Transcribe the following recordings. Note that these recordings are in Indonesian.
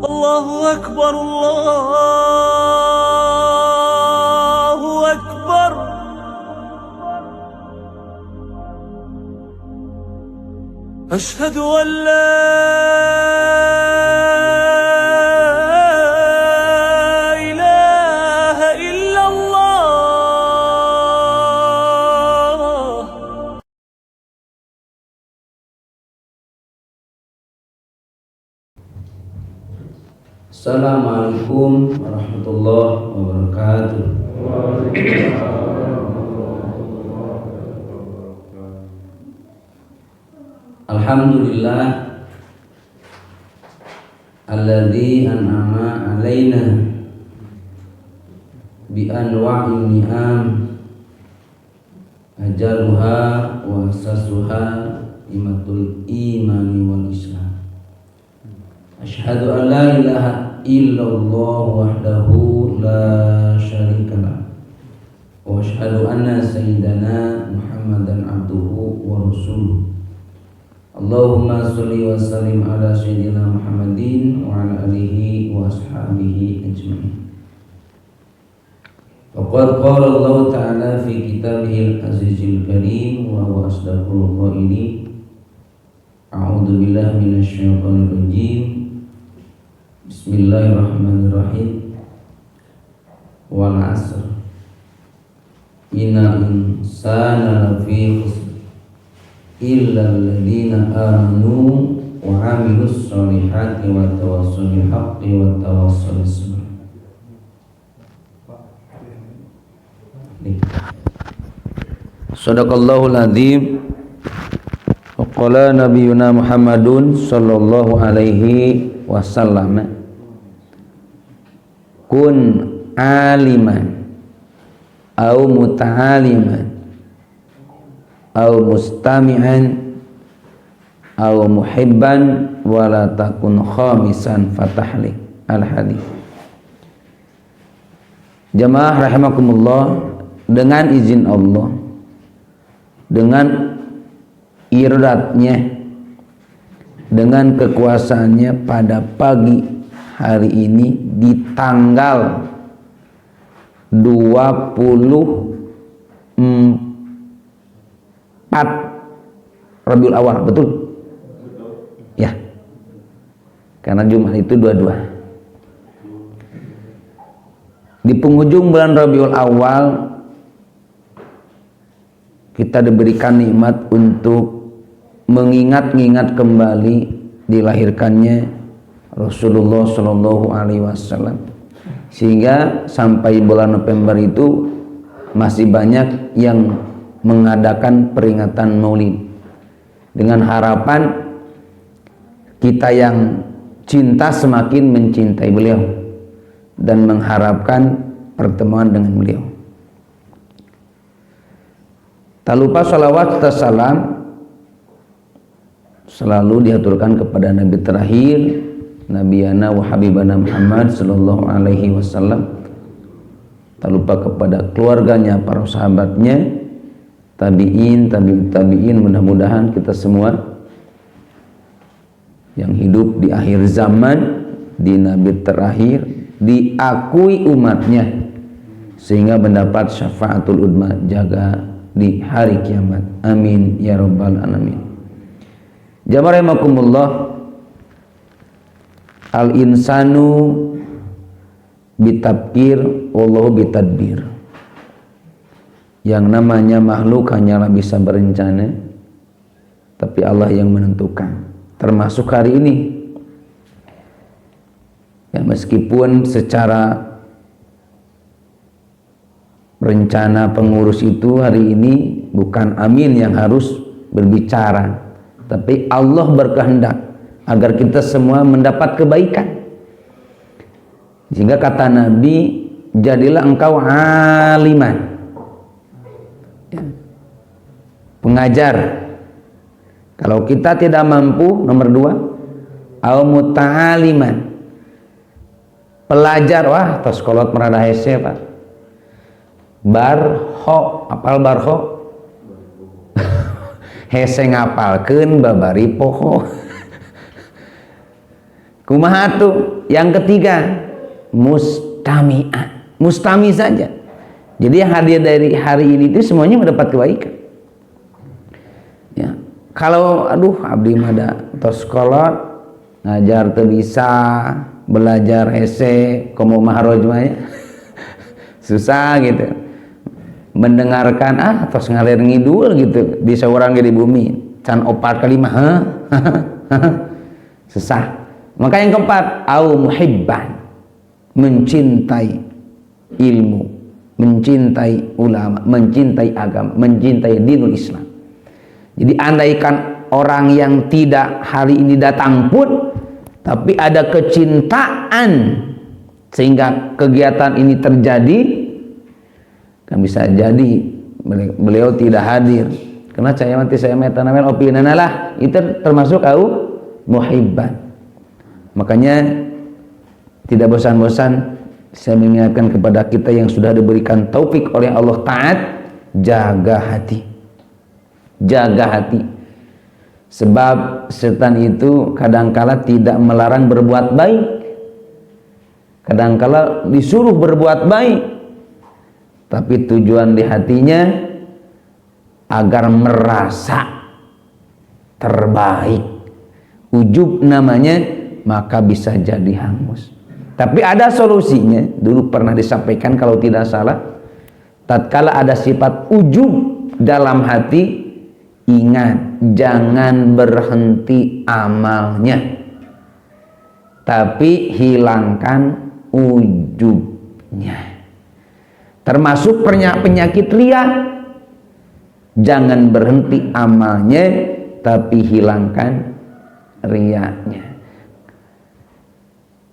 الله أكبر الله أكبر. أشهد أن لا إله إلا الله. Assalamualaikum warahmatullahi wabarakatuh. Alhamdulillah alladzi an'ama alaina bi anwa'in ni'am ajaluha wa asasuha imatul imani wal islam. Asyhadu an la ilaha illallah wahdahu la syarikalah wa asyhadu anna sayyidana Muhammadan abduhu wa rasuluh. Allahumma sholli wa sallim ala sayyidina Muhammadin wa ala alihi wa ashabihi ajma'in. Faqad qala Allah ta'ala fi kitabihil azizil karim wa huwa asdaqul qailin. A'udzu billahi minasy syaithanir rajim. Bismillahirrahmanirrahim. Wal 'asr. Innal insana lafi khusr illa alladziina aamanu wa 'amilus sholihati wa tawassaw bil haqqi wa tawassaw bis sabr. Shadaqallahul adzim. Wa qala nabiyyuna Muhammadun sallallahu alaihi wasallam, kun aliman au muta'aliman au mustami'an au muhibban wala takun khamisan fatahlik. Al-hadis. Jamaah rahimakumullah, dengan izin Allah, dengan iradatnya, dengan kekuasaannya, pada pagi hari ini di tanggal 24 Rabiul Awal, betul? Ya, karena Jumat itu 22. Di penghujung bulan Rabiul Awal kita diberikan nikmat untuk mengingat-ingat kembali dilahirkannya Rasulullah Shallallahu Alaihi Wasallam, sehingga sampai bulan November itu masih banyak yang mengadakan peringatan Maulid dengan harapan kita yang cinta semakin mencintai beliau dan mengharapkan pertemuan dengan beliau. Tak lupa salawat dan salam selalu diaturkan kepada Nabi terakhir, Nabiyana wa Habibana Muhammad sallallahu alaihi wasallam. Tak lupa kepada keluarganya, para sahabatnya, tabi'in, tabi'in. Mudah-mudahan kita semua yang hidup di akhir zaman, di Nabi terakhir, diakui umatnya sehingga mendapat syafaatul udma jaga di hari kiamat. Amin ya rabbal alamin. Jamaah rahimakumullah, al insanu bitabkir wallahu bitadbir. Yang namanya makhluk hanyalah bisa berencana, tapi Allah yang menentukan. Termasuk hari ini, ya, meskipun secara rencana pengurus itu hari ini bukan Amin yang harus berbicara, tapi Allah berkehendak agar kita semua mendapat kebaikan. Sehingga kata Nabi, jadilah engkau aliman, ya, pengajar. Kalau kita tidak mampu, nomor 2, au muta'aliman, pelajar. Wah, tos kolot merada hese Pak. Barho, apal barho? hese ngapalkeun babari poho. Kumaha tuh? Yang ketiga, mustami'ah. Mustami saja. Jadi yang hadir dari hari ini itu semuanya mendapat kebaikan. Ya. Kalau abdi mah da tos kolot ngajar teu bisa, belajar hese komo maharoj mah ya. Susah gitu. Mendengarkan tos ngalir ngidul gitu di saurang di bumi. Can opat kali mah susah. Maka yang keempat, au muhibban, mencintai ilmu, mencintai ulama, mencintai agama, mencintai dinul Islam. Jadi andaikan orang yang tidak hari ini datang pun, tapi ada kecintaan sehingga kegiatan ini terjadi, kan bisa jadi beliau tidak hadir. Karena saya metanamen opinana lah, itu termasuk au muhibban. Makanya tidak bosan-bosan saya mengingatkan kepada kita yang sudah diberikan taufik oleh Allah Ta'ala, jaga hati. Jaga hati. Sebab setan itu kadangkala tidak melarang berbuat baik. Kadangkala disuruh berbuat baik. Tapi tujuan di hatinya agar merasa terbaik. Ujub namanya, maka bisa jadi hangus. Tapi ada solusinya. Dulu pernah disampaikan kalau tidak salah, tatkala ada sifat ujub dalam hati, ingat jangan berhenti amalnya, tapi hilangkan ujubnya. Termasuk penyakit riya, jangan berhenti amalnya, tapi hilangkan riyanya.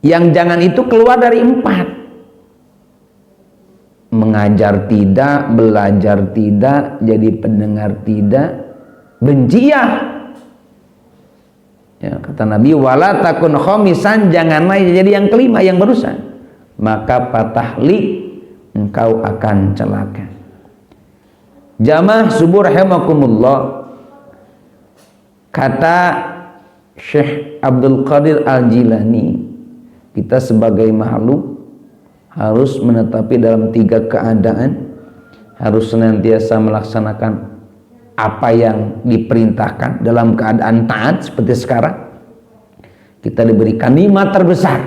Yang jangan itu keluar dari 4. Mengajar tidak, belajar tidak, jadi pendengar tidak, benci ya. Kata Nabi, wala takun khomisan, janganlah jadi yang kelima, yang barusan. Maka patahlik, engkau akan celaka. Jamaah subuh rahimakumullah. Kata Syekh Abdul Qadir Al-Jilani, kita sebagai makhluk harus menetapi dalam 3 keadaan. Harus senantiasa melaksanakan apa yang diperintahkan dalam keadaan taat. Seperti sekarang kita diberikan nikmat terbesar.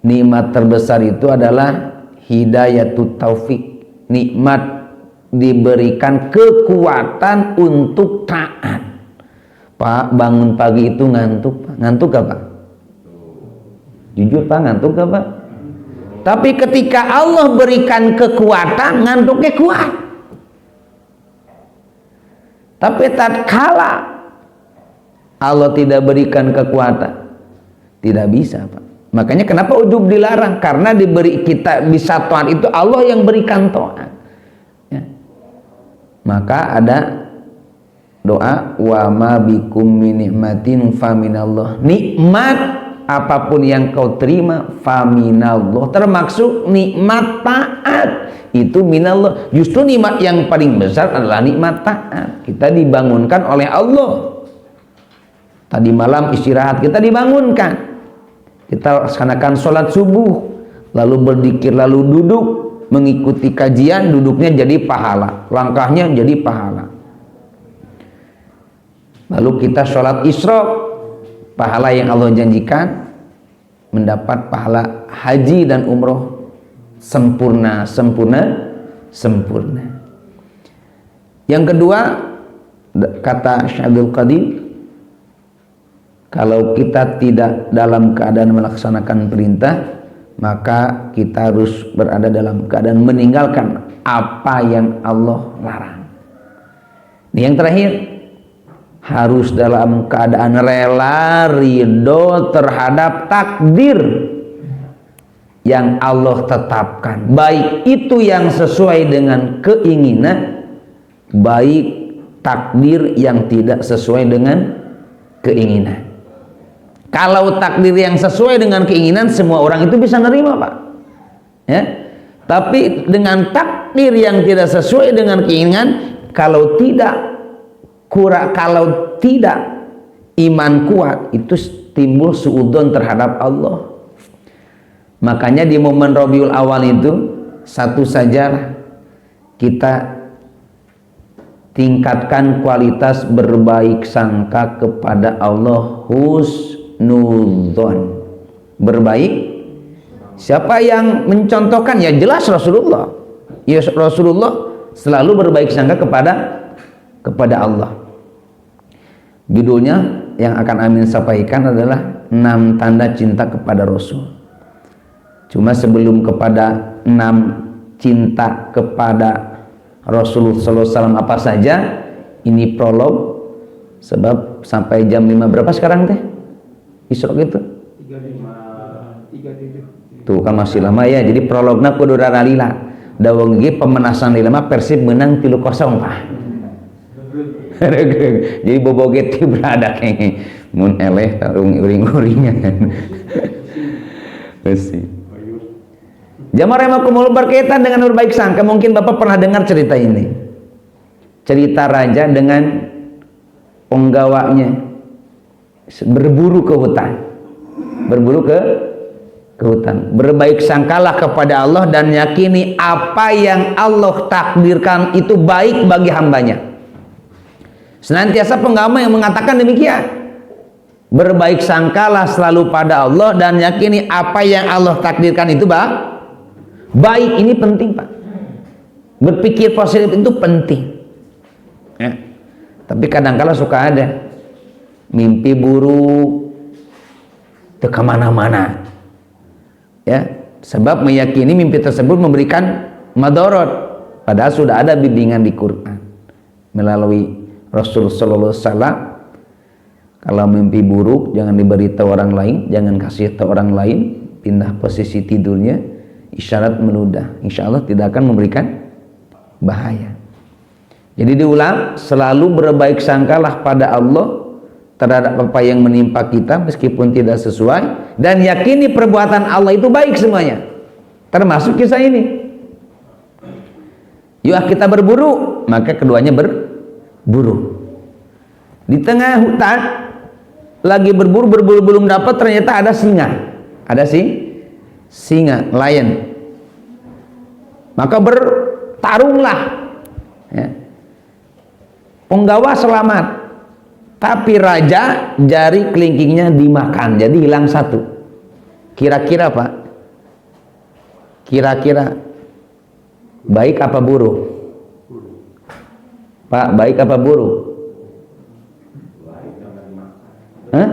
Nikmat terbesar itu adalah hidayatut taufik. Nikmat diberikan kekuatan untuk taat. Pak, bangun pagi itu ngantuk. Ngantuk gak Pak? Jujur Pak, ngantuk gak Pak? Tapi ketika Allah berikan kekuatan, ngantuknya kuat. Tapi tatkala Allah tidak berikan kekuatan, tidak bisa Pak. Makanya kenapa ujub dilarang? Karena diberi kita bisa taat itu Allah yang berikan taat. Ya. Maka ada doa, wa ma bikum min nikmatin faminallah. Nikmat apapun yang kau terima faminallah, termasuk nikmat taat itu minallah. Justru nikmat yang paling besar adalah nikmat taat. Kita dibangunkan oleh Allah. Tadi malam istirahat kita dibangunkan, kita laksanakan sholat subuh, lalu berzikir, lalu duduk mengikuti kajian, duduknya jadi pahala, langkahnya jadi pahala. Lalu kita sholat isyraq, pahala yang Allah janjikan, mendapat pahala haji dan umroh sempurna. Yang kedua, kata Syekh Abdul Qadir, kalau kita tidak dalam keadaan melaksanakan perintah, maka kita harus berada dalam keadaan meninggalkan apa yang Allah larang. Ini yang terakhir, harus dalam keadaan rela, ridho terhadap takdir yang Allah tetapkan, baik itu yang sesuai dengan keinginan, baik takdir yang tidak sesuai dengan keinginan. Kalau takdir yang sesuai dengan keinginan, semua orang itu bisa nerima Pak, ya. Tapi dengan takdir yang tidak sesuai dengan keinginan, kalau tidak iman kuat, itu timbul suudzon terhadap Allah. Makanya di momen Rabiul Awal itu satu saja kita tingkatkan kualitas berbaik sangka kepada Allah, husnudzon. Berbaik, siapa yang mencontohkan? Ya jelas Rasulullah. Ya Rasulullah selalu berbaik sangka kepada Allah. Judulnya yang akan Amin sampaikan adalah 6 tanda cinta kepada Rasul. Cuma sebelum kepada 6 cinta kepada Rasulullah SAW apa saja, ini prolog, sebab sampai jam 5 berapa sekarang teh? Isra gitu? 35, 37. Tuh kan masih lama ya. Jadi prolognya kudu raralila. Dawang ge pemanasan lila Persib menang 3-0 Pak. Jadi boboget ti beradak mun eleh tarung uring-uringan. Besi. Jamaah rahimakumullah, berkaitan dengan berbaik sangka, mungkin Bapak pernah dengar cerita ini. Cerita raja dengan penggawanya berburu ke hutan. Berburu ke hutan. Berbaik sangkalah kepada Allah dan yakini apa yang Allah takdirkan itu baik bagi hambanya. Senantiasa penggawa yang mengatakan demikian. Berbaik sangkalah selalu pada Allah dan yakini apa yang Allah takdirkan itu baik. Ini penting Pak. Berpikir positif itu penting ya. Tapi kadang-kala suka ada mimpi buruk ke kemana-mana ya, sebab meyakini mimpi tersebut memberikan madarat, padahal sudah ada bimbingan di Quran melalui Rasulullah SAW. Kalau mimpi buruk jangan diberitahu orang lain, jangan kasih tahu orang lain, pindah posisi tidurnya, isyarat meludah, insya Allah tidak akan memberikan bahaya. Jadi diulang, selalu berbaik sangkalah pada Allah terhadap apa yang menimpa kita meskipun tidak sesuai, dan yakini perbuatan Allah itu baik semuanya, termasuk kisah ini. Yuk kita berburu, maka keduanya berburu di tengah hutan, lagi berburu belum dapat, ternyata ada singa, singa, lion. Maka bertarunglah ya. Penggawa selamat, tapi raja jari kelingkingnya dimakan, jadi hilang satu. Kira-kira Pak, kira-kira baik apa buruk? Pak, baik apa buruk? Hah?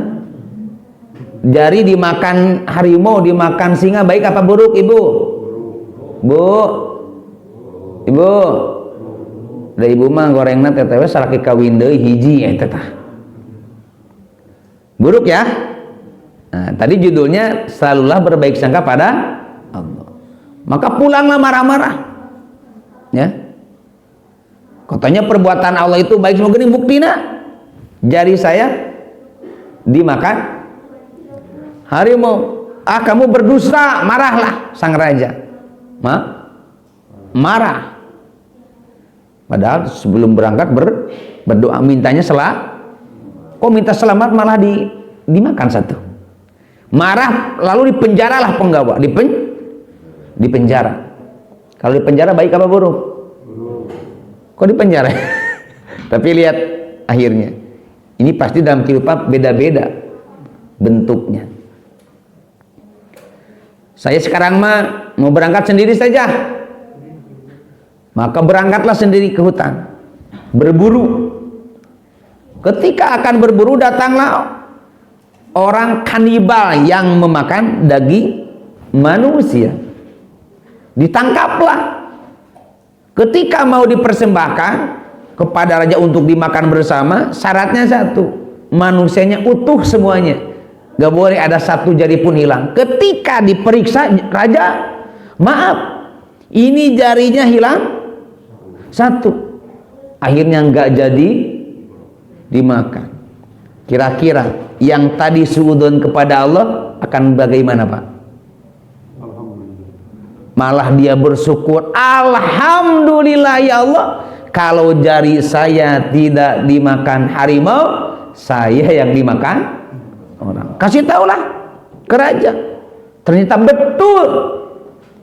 Jari dimakan harimau, dimakan singa, baik apa buruk Ibu? Ibu, da ibu mah gorengna tetewe salaki kawin deui hiji eta tah. Buruk ya? Nah, tadi judulnya selalulah berbaik sangka pada Allah. Maka pulanglah marah-marah. Ya. Katanya perbuatan Allah itu baik, semoga ini buktina. Jari saya dimakan harimau. Ah, kamu berdusta, marahlah sang raja. Marah. Padahal sebelum berangkat berdoa mintanya kok minta selamat malah dimakan satu. Marah lalu dipenjaralah penggawa, dipenjara. Kalau dipenjara baik apa buruk? Kok dipenjara? Tapi lihat akhirnya. Ini pasti dalam kehidupan beda-beda bentuknya. Saya sekarang mah mau berangkat sendiri saja, maka berangkatlah sendiri ke hutan berburu. Ketika akan berburu, datanglah orang kanibal yang memakan daging manusia, ditangkaplah. Ketika mau dipersembahkan kepada raja untuk dimakan bersama, syaratnya satu, manusianya utuh semuanya, gak boleh ada satu jari pun hilang. Ketika diperiksa raja, maaf, ini jarinya hilang satu, akhirnya gak jadi dimakan. Kira-kira yang tadi suudzon kepada Allah akan bagaimana Pak? Malah dia bersyukur, alhamdulillah ya Allah, kalau jari saya tidak dimakan harimau, saya yang dimakan orang. Kasih tahulah ke raja. Ternyata betul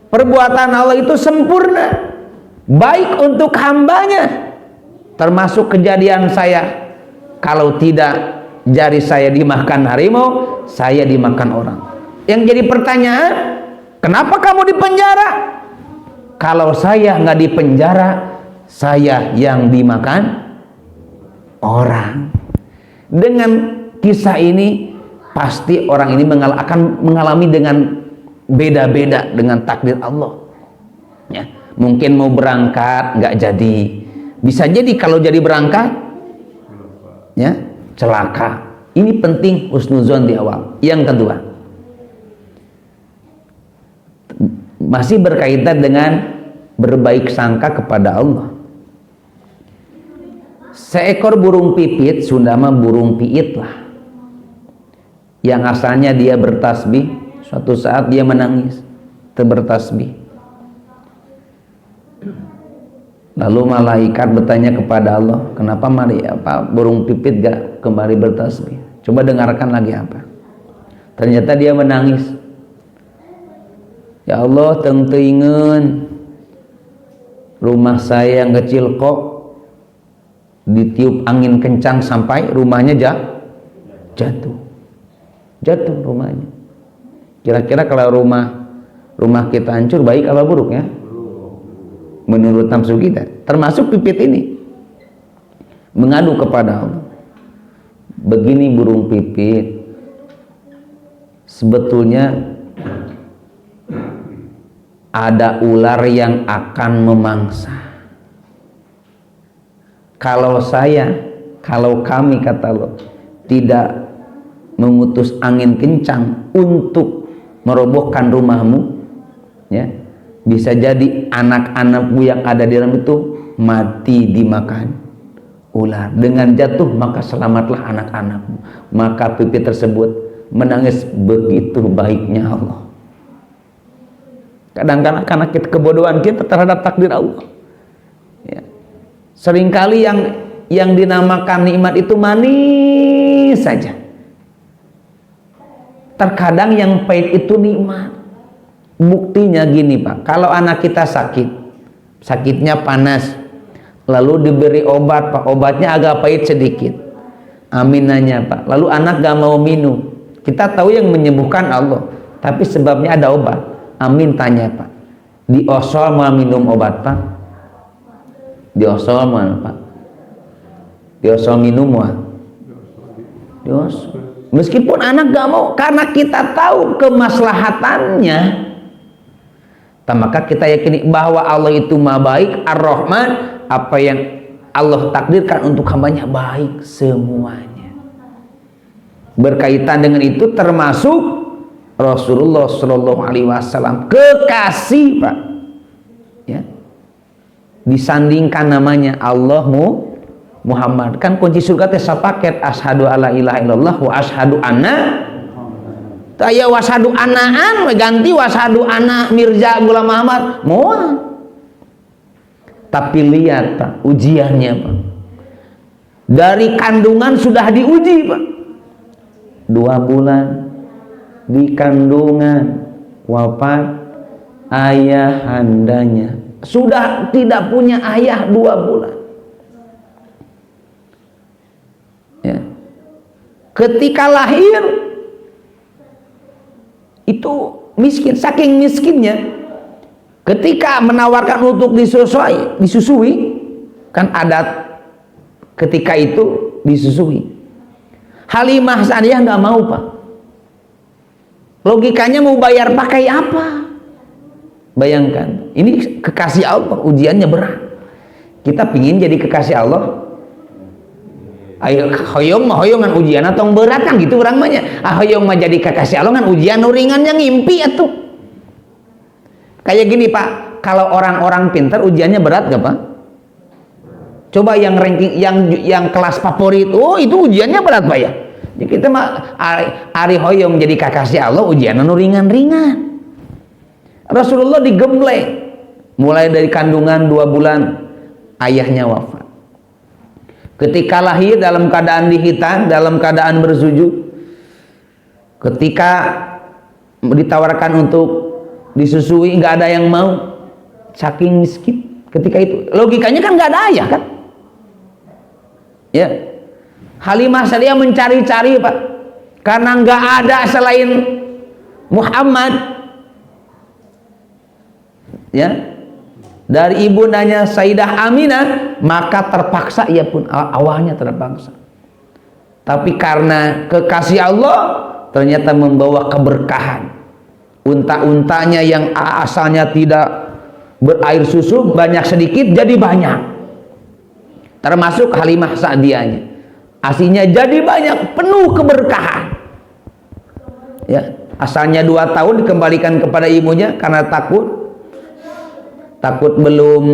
perbuatan Allah itu sempurna, baik untuk hambanya. Termasuk kejadian saya, kalau tidak jari saya dimakan harimau, saya dimakan orang. Yang jadi pertanyaan, kenapa kamu di penjara? Kalau saya nggak di penjara, saya yang dimakan orang. Dengan kisah ini pasti orang ini akan mengalami dengan beda-beda dengan takdir Allah. Ya, mungkin mau berangkat nggak jadi, bisa jadi kalau jadi berangkat, ya celaka. Ini penting husnuzon di awal. Yang kedua, masih berkaitan dengan berbaik sangka kepada Allah. Seekor burung pipit, Sunda mah burung piit lah, yang asalnya dia bertasbih, suatu saat dia menangis bertasbih. Lalu malaikat bertanya kepada Allah, kenapa burung pipit gak kembali bertasbih? Coba dengarkan lagi apa. Ternyata dia menangis. Ya Allah, tengteingeun rumah saya yang kecil kok ditiup angin kencang sampai rumahnya jatuh rumahnya. Kira-kira kalau rumah kita hancur, baik apa buruk ya? Menurut nafsu kita, termasuk pipit ini mengadu kepada Allah. Begini burung pipit, sebetulnya ada ular yang akan memangsa. Kalau kami kata Allah tidak mengutus angin kencang untuk merobohkan rumahmu, ya, bisa jadi anak-anakmu yang ada di dalam itu mati dimakan ular. Dengan jatuh maka selamatlah anak-anakmu. Maka pipit tersebut menangis, begitu baiknya Allah. Kadang-kadang karena kebodohan kita terhadap takdir Allah, ya. Seringkali yang dinamakan nikmat itu manis saja. Terkadang yang pahit itu nikmat. Buktinya gini Pak, kalau anak kita sakitnya panas, lalu diberi obat Pak, obatnya agak pahit sedikit, aminannya Pak, lalu anak gak mau minum. Kita tahu yang menyembuhkan Allah, tapi sebabnya ada obat. Amin tanya Pak, diosol mau minum obat Pak? Diosol mana Pak? Diosol minum wah? Diosol. Meskipun anak gak mau, karena kita tahu kemaslahatannya, maka kita yakini bahwa Allah itu maha baik, Ar-Rahman. Apa yang Allah takdirkan untuk hambanya baik semuanya. Berkaitan dengan itu termasuk Rasulullah Shallallahu Alaihi Wasallam, kekasih Pak, ya, disandingkan namanya Allahmu Muhammad. Kan kunci surga teh sapaket, asyhadu alla ilaha illallah wa asyhadu anna, taya wasadu anaan ganti wasadu ana Mirza Ghulam Muhammad mual. Tapi lihat Pak, ujiannya Pak, dari kandungan sudah diuji Pak, 2 bulan di kandungan, wafat ayah handanya, sudah tidak punya ayah 2 bulan, ya. Ketika lahir itu miskin, saking miskinnya, ketika menawarkan untuk disusui, kan adat ketika itu disusui, Halimah Sa'diyah nggak mau Pak. Logikanya mau bayar pakai apa? Bayangkan, ini kekasih Allah, ujiannya berat. Kita pingin jadi kekasih Allah, ayo hoyongan ujian atau berat kan gitu orang banyak. Hoyong mah jadi kekasih Allah kan ujian ringan yang ngimpi atuh. Kayak gini Pak, kalau orang-orang pintar ujiannya berat gak Pak? Coba yang ranking yang kelas favorit, oh itu ujiannya berat Pak ya. Jadi kita mah ari hoyong jadi kekasih Allah ujian anu ringan-ringan. Rasulullah digembleng mulai dari kandungan 2 bulan ayahnya wafat. Ketika lahir dalam keadaan dihitan, dalam keadaan bersujud, Ketika ditawarkan untuk disusui, nggak ada yang mau, saking miskin ketika itu. Logikanya kan nggak ada ayah kan, ya. Halimah Sa'diyah mencari-cari Pak, karena nggak ada selain Muhammad, ya, dari ibundanya Sayyidah Aminah, maka terpaksa, ia pun awalnya terpaksa, tapi karena kekasih Allah ternyata membawa keberkahan. Unta-untanya yang asalnya tidak berair susu banyak sedikit jadi banyak, termasuk Halimah Sa'diyahnya, aslinya jadi banyak, penuh keberkahan, ya. Asalnya 2 tahun dikembalikan kepada ibunya karena takut belum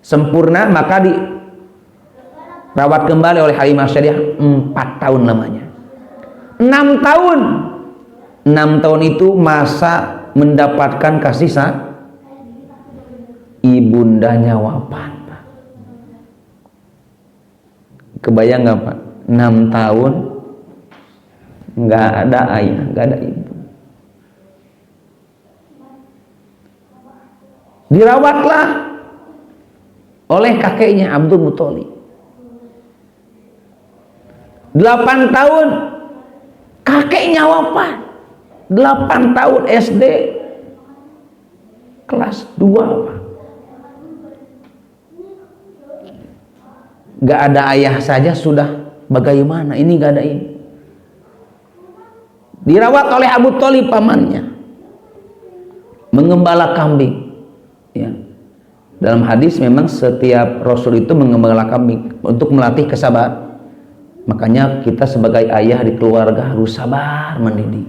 sempurna, maka dirawat kembali oleh Halimah Sa'diyah 4 tahun lamanya. 6 tahun itu masa mendapatkan kasih sayang, ibundanya wafat Pak. Kebayang nggak Pak, 6 tahun nggak ada ayah, nggak ada ibu. Dirawatlah oleh kakeknya Abdul Muthalib. 8 tahun kakeknya wafat. 8 tahun SD kelas 2 Pak. Gak ada ayah saja sudah bagaimana, ini gak ada ibu. Dirawat oleh Abu Thalib pamannya, mengembala kambing, ya. Dalam hadis memang setiap Rasul itu mengembala kambing untuk melatih kesabaran. Makanya kita sebagai ayah di keluarga harus sabar mendidik,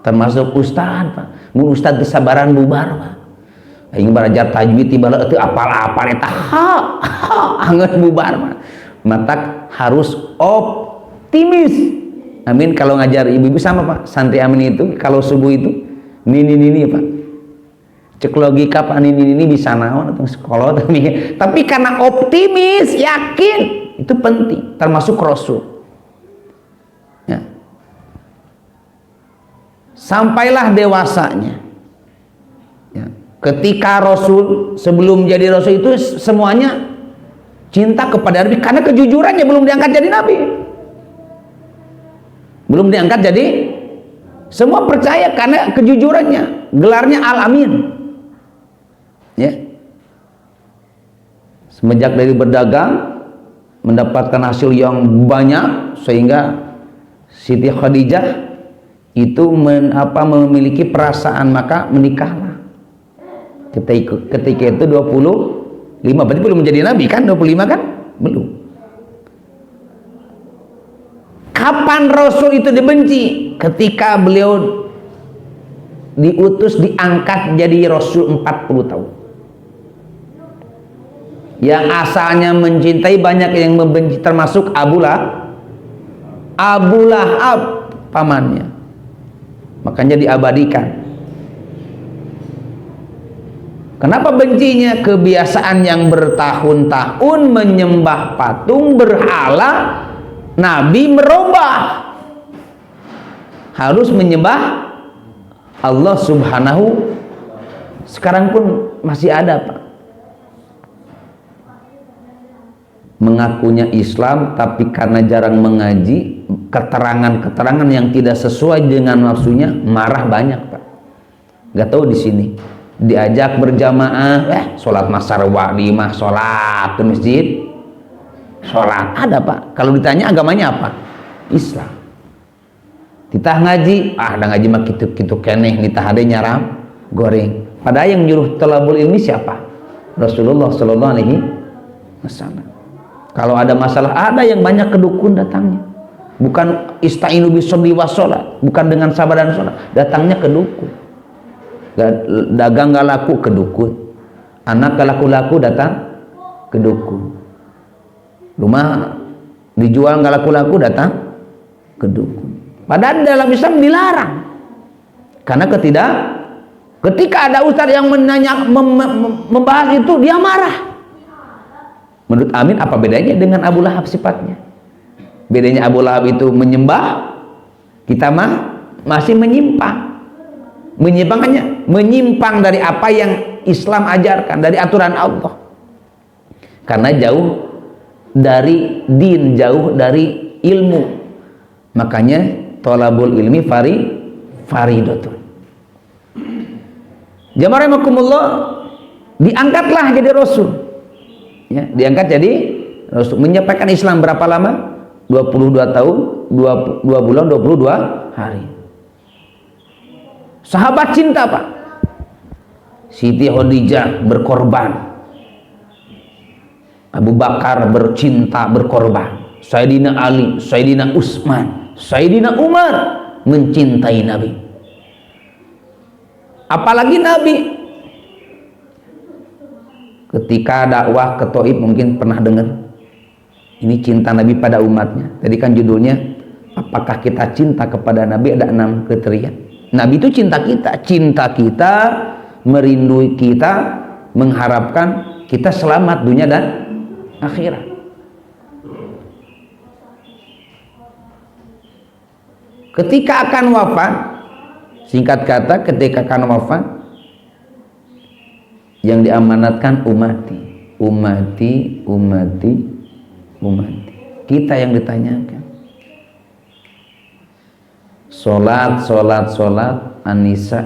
termasuk ustaz Pak. Mun ustaz kesabaran bubar Pak, aing belajar tajwid tiba teu apal-apal eta angeun bubar Pak. Mata harus optimis. Amin. Kalau ngajar ibu-ibu sama Pak, santri Amin itu kalau subuh itu nini Pak, cek logika Pak, nini bisa naon atau sekolah tapi karena optimis, yakin, itu penting, termasuk Rasul, ya. Sampailah dewasanya, ya. Ketika Rasul sebelum jadi Rasul itu semuanya cinta kepada Nabi karena kejujurannya, belum diangkat jadi Nabi, belum diangkat jadi, semua percaya karena kejujurannya. Gelarnya Al-Amin, ya. Semenjak dari berdagang mendapatkan hasil yang banyak, sehingga Siti Khadijah itu memiliki perasaan, maka menikahlah. Ketika itu 25, berarti belum menjadi Nabi kan, 25 kan? Belum. Kapan Rasul itu dibenci? Ketika beliau diutus, diangkat jadi Rasul 40 tahun. Yang asalnya mencintai banyak yang membenci, termasuk Abu Lahab pamannya. Makanya diabadikan. Kenapa bencinya? Kebiasaan yang bertahun-tahun menyembah patung berhala, Nabi merubah, harus menyembah Allah Subhanahu. Sekarang pun masih ada Pak, mengakunya Islam tapi karena jarang mengaji, keterangan-keterangan yang tidak sesuai dengan nafsunya, marah banyak Pak. Gak tahu di sini diajak berjamaah, sholat masar wa'limah, sholat ke masjid, sholat ada Pak. Kalau ditanya agamanya apa? Islam. Ditah ngaji, ada ngaji mah gitu-gitu keneh, nitah ada nyaram goreng. Padahal yang nyuruh talabul ilmi siapa? Rasulullah Sallallahu Alaihi Wasallam. Kalau ada masalah, ada yang banyak kedukun datangnya, bukan istainu bisobri wassalat, bukan dengan sabar dan sholat, datangnya kedukun. Dagang gak laku, kedukun. Anak gak laku-laku, datang kedukun. Rumah dijual gak laku-laku, datang kedukun. Padahal dalam Islam dilarang, karena ketika ada ustadz yang membahas itu, dia marah. Menurut Amin, apa bedanya dengan Abu Lahab sifatnya? Bedanya Abu Lahab itu menyembah, kita mah masih menyimpang dari apa yang Islam ajarkan, dari aturan Allah, karena jauh dari din, jauh dari ilmu. Makanya thalabul ilmi faridatun. Jamaah rahimakumullah, diangkatlah jadi rasul, ya, diangkat jadi rasul, menyampaikan Islam berapa lama? 22 tahun, 2 bulan 22 hari. Sahabat cinta, Pak. Siti Khadijah berkorban, Abu Bakar bercinta berkorban, Sayyidina Ali, Sayyidina Utsman, Sayyidina Umar mencintai Nabi. Apalagi Nabi ketika dakwah ke Thaif, mungkin pernah dengar ini cinta Nabi pada umatnya. Tadi kan judulnya, apakah kita cinta kepada Nabi? Ada 6 kriteria. Nabi itu cinta kita, merindui kita, mengharapkan kita selamat dunia dan akhirat. Ketika akan wafat, singkat kata, ketika akan wafat, yang diamanatkan umati. Kita yang ditanyakan. Salat, Anisa.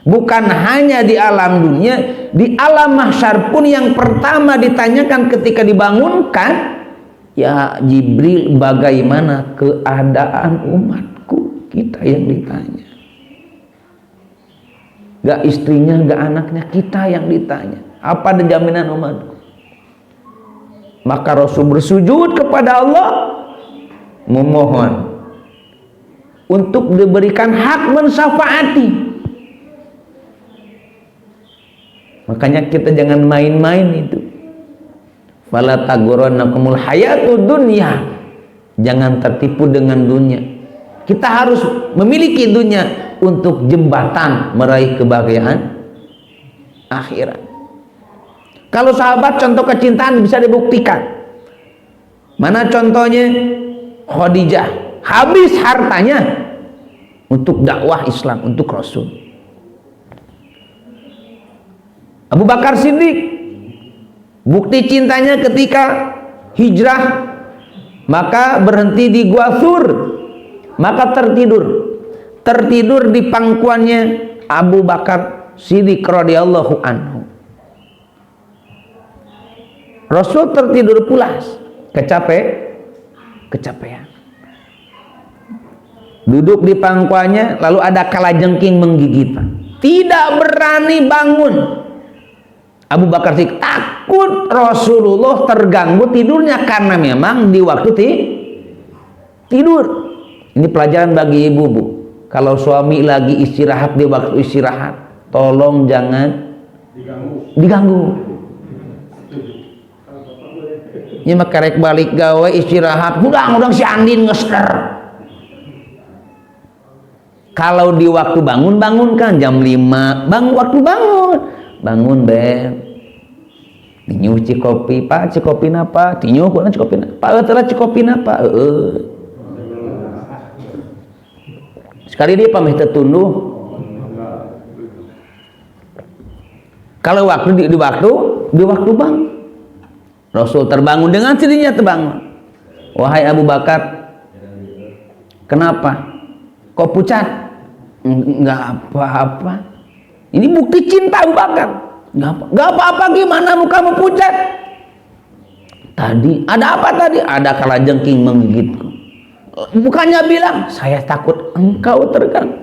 Bukan hanya di alam dunia, di alam mahsyar pun yang pertama ditanyakan ketika dibangunkan, ya Jibril, bagaimana keadaan umatku? Kita yang ditanya. Gak istrinya, gak anaknya, kita yang ditanya. Apa ada jaminan umatku? Maka Rasul bersujud kepada Allah, memohon untuk diberikan hak mensyafaati. Makanya kita jangan main-main itu. Fala taghurrannakumul hayatud dunya. Jangan tertipu dengan dunia. Kita harus memiliki dunia untuk jembatan meraih kebahagiaan akhirat. Kalau sahabat contoh kecintaan bisa dibuktikan. Mana contohnya? Khadijah habis hartanya untuk dakwah Islam, untuk Rasul. Abu Bakar Siddiq, bukti cintanya ketika hijrah, maka berhenti di Gua Thur, maka tertidur di pangkuannya Abu Bakar Siddiq radhiyallahu anhu. Rasul tertidur pulas, kecapean. Duduk di pangkuannya, lalu ada kalajengking menggigit. Tidak berani bangun. Abu Bakar Siddiq takut Rasulullah terganggu tidurnya, karena memang di waktu tidur. Ini pelajaran bagi ibu-ibu. Kalau suami lagi istirahat, di waktu istirahat, tolong jangan diganggu. Ini mah karek balik gawe istirahat, udang si Andin ngester. Kalau di waktu bangunkan jam 5, bangun beb, dinyuh cikopi, Pak cikopi napa, dinyuh kurang cikopi napa, Pak telah cikopi napa, sekali dia pamih tertunduh. Kalau waktu di waktu bang, Rasul terbangun dengan sendirinya terbangun. Wahai Abu Bakar, kenapa? Kok pucat? Enggak apa-apa. Ini bukti cinta Abu Bakar. Enggak apa-apa, gimana kamu pucat? Tadi ada apa tadi? Ada kalajengking menggigitku. Bukannya bilang, saya takut engkau terganggu.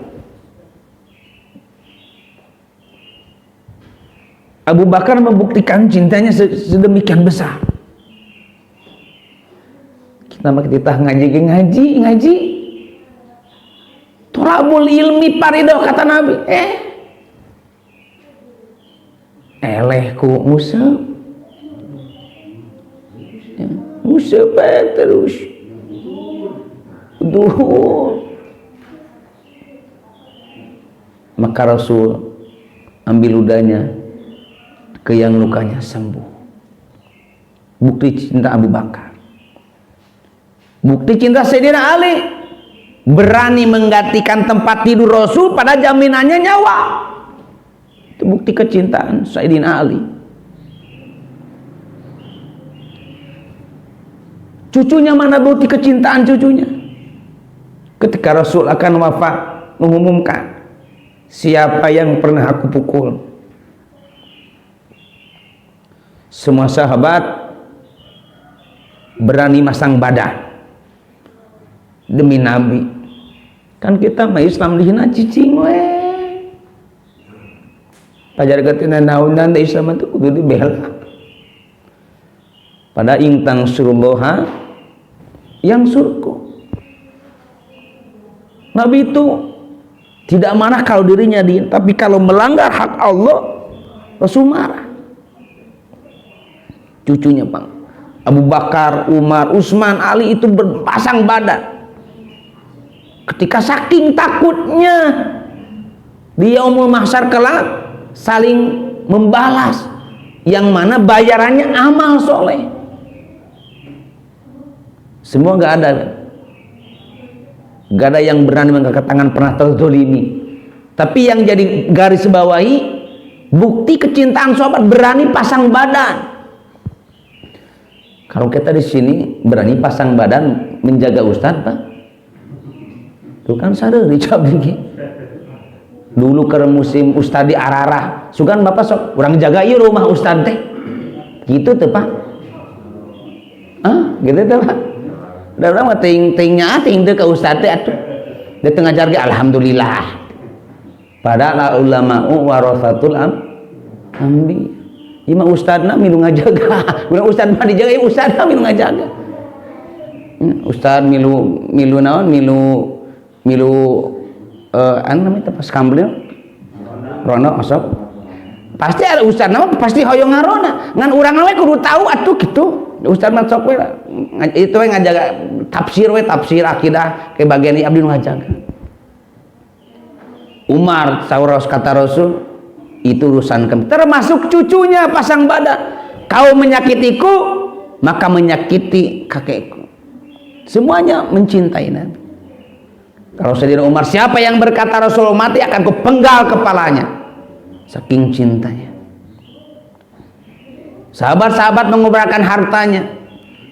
Abu Bakar membuktikan cintanya sedemikian besar. Kita ngaji. Thalabul ilmi faridah kata Nabi. Elehku musab. Musab terus. Maka Rasul ambil ludahnya, ke yang lukanya sembuh. Bukti cinta Abu Bakar. Bukti cinta Sayyidina Ali. berani menggantikan tempat tidur Rasul pada jaminannya nyawa. Itu bukti kecintaan Sayyidina Ali. Cucunya mana bukti kecintaan cucunya? Ketika Rasul akan wafat, mengumumkan, siapa yang pernah aku pukul? Semua sahabat berani masang badan demi Nabi. Kan kita mah Islam dihina cicing we. Pajar ketina naonan da Islam itu kudu dibela. Pada ingtang suruloha yang surku. Nabi itu tidak marah kalau dirinya tapi kalau melanggar hak Allah, Rasul marah. Cucunya Bang Abu Bakar, Umar, Utsman, Ali itu berpasang badan. Ketika saking takutnya di yaumul mahsyar kelak saling membalas, yang mana bayarannya amal soleh. Semua nggak ada yang berani mengangkat tangan pernah terzolimi. Tapi yang jadi garis bawahi, bukti kecintaan sahabat berani pasang badan. Kalau kita di sini berani pasang badan menjaga ustadz, Pak. Itu kan sadar dicabiki. Dulu ke musim ustadz di Ararah, sugan Bapak sok orang jaga ieu rumah ustadz teh. Gitu tuh, Pak. Gitu tuh, Pak. Da urang mah ting-tingnya ting teu ka ustadz teh atuh. Da teu ngajar ge alhamdulillah. Padahal ulama'u warasatul anbiya. Ima ustadna milu ngajaga. Urang ustad mah dijaga, ieu ustadna milu ngajaga. Ustad milu naon? Milu namanya pas kamblil. Rono asap. Pasti ada ustad nama pasti hoyong ngarona. Ngan urang we kudu tahu atuh kitu. Ustad mah sok we itu we ngajaga tafsir akidah ke bagian abdi nu ngajaga. Umar sauros kata Rasul, itu urusan kami. Termasuk cucunya pasang badan. Kau menyakitiku, maka menyakiti kakekku. Semuanya mencintai Nabi. Kalau Sayyidina Umar, siapa yang berkata Rasul mati akan kupenggal kepalanya. Saking cintanya. Sahabat-sahabat mengorbankan hartanya.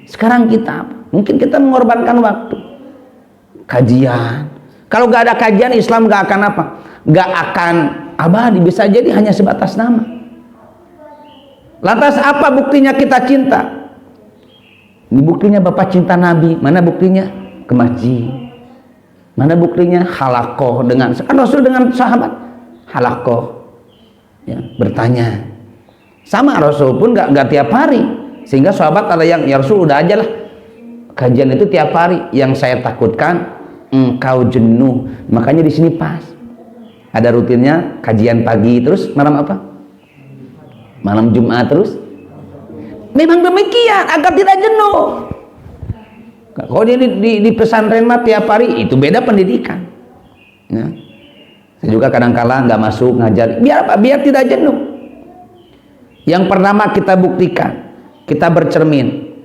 Sekarang kita apa? Mungkin kita mengorbankan waktu. Kajian. Kalau gak ada kajian, Islam gak akan apa? Gak akan abadi, bisa jadi hanya sebatas nama. Lantas apa buktinya kita cinta? Ini buktinya Bapak cinta Nabi. Mana buktinya? Ke masjid. Mana buktinya? Halakoh dengan kan Rasul dengan sahabat. Halakoh, ya, bertanya. Sama Rasul pun gak tiap hari. Sehingga sahabat ada yang ya Rasul udah aja lah. Kajian itu tiap hari. Yang saya takutkan engkau jenuh. Makanya di sini pas. Ada rutinnya kajian pagi terus malam apa? Malam Jumat terus. Memang demikian agar tidak jenuh. Kalau di pesantren mah tiap hari itu beda pendidikan. Ya. Saya juga kadang-kala nggak masuk ngajar. Biar apa? Biar tidak jenuh. Yang pertama kita buktikan, kita bercermin.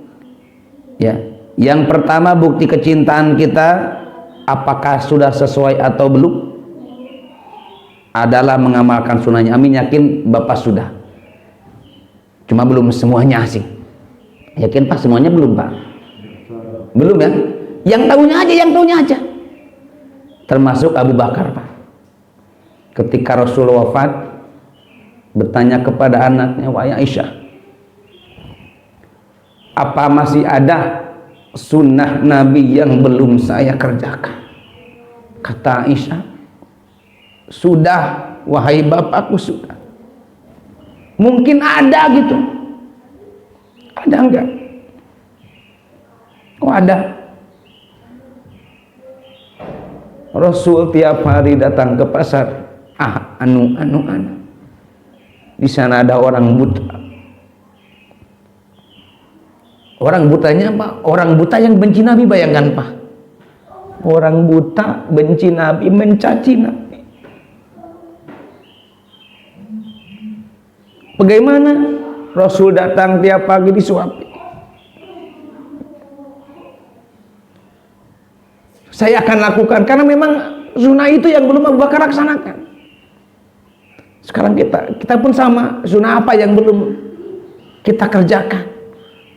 Ya. Yang pertama bukti kecintaan kita apakah sudah sesuai atau belum? Adalah mengamalkan sunnahnya. Amin, yakin Bapak sudah. Cuma belum semuanya sih. Yakin Pak semuanya belum Pak? Belum ya? Yang tahunya aja. Termasuk Abu Bakar Pak. Ketika Rasul wafat, bertanya kepada anaknya, wahai Aisyah, apa masih ada sunnah Nabi yang belum saya kerjakan? Kata Aisyah, sudah wahai bapakku, sudah. Mungkin ada gitu. Ada enggak? Oh ada. Rasul tiap hari datang ke pasar. Anu. Di sana ada orang buta. Orang butanya apa? Orang buta yang benci Nabi, bayangkan Pak. Orang buta benci Nabi, mencaci Nabi. Bagaimana? Rasul datang tiap pagi disuapi. saya akan lakukan, karena memang sunnah itu yang belum Abu Bakar laksanakan. Sekarang kita pun sama, sunnah apa yang belum kita kerjakan.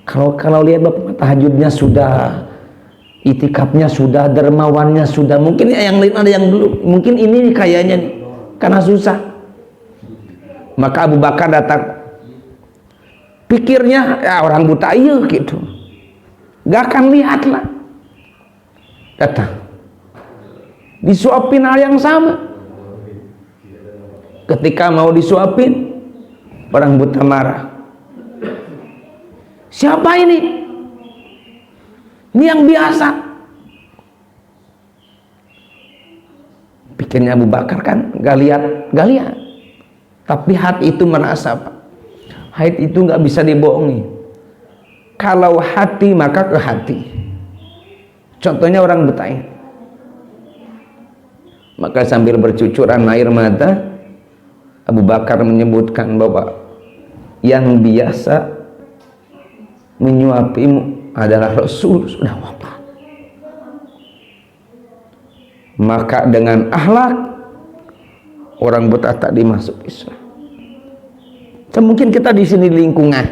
Kalau lihat Bapak, tahajudnya sudah, itikafnya sudah, dermawannya sudah, mungkin yang lain ada yang belum, mungkin ini nih kayaknya nih karena susah. Maka Abu Bakar datang, pikirnya ya orang buta iya gitu, gak akan lihat lah. Datang, disuapin hal yang sama. Ketika mau disuapin, orang buta marah. Siapa ini? Ini yang biasa. Pikirnya Abu Bakar kan gak lihat. Tapi hati itu merasa, Pak. Hati itu gak bisa dibohongi. Kalau hati maka ke hati. Contohnya orang buta ini. Maka sambil bercucuran air mata, Abu Bakar menyebutkan bahwa yang biasa menyuapimu adalah Rasul sudah wafat. Maka dengan akhlak orang buta tak dimasuk Islam. Mungkin kita di sini lingkungan,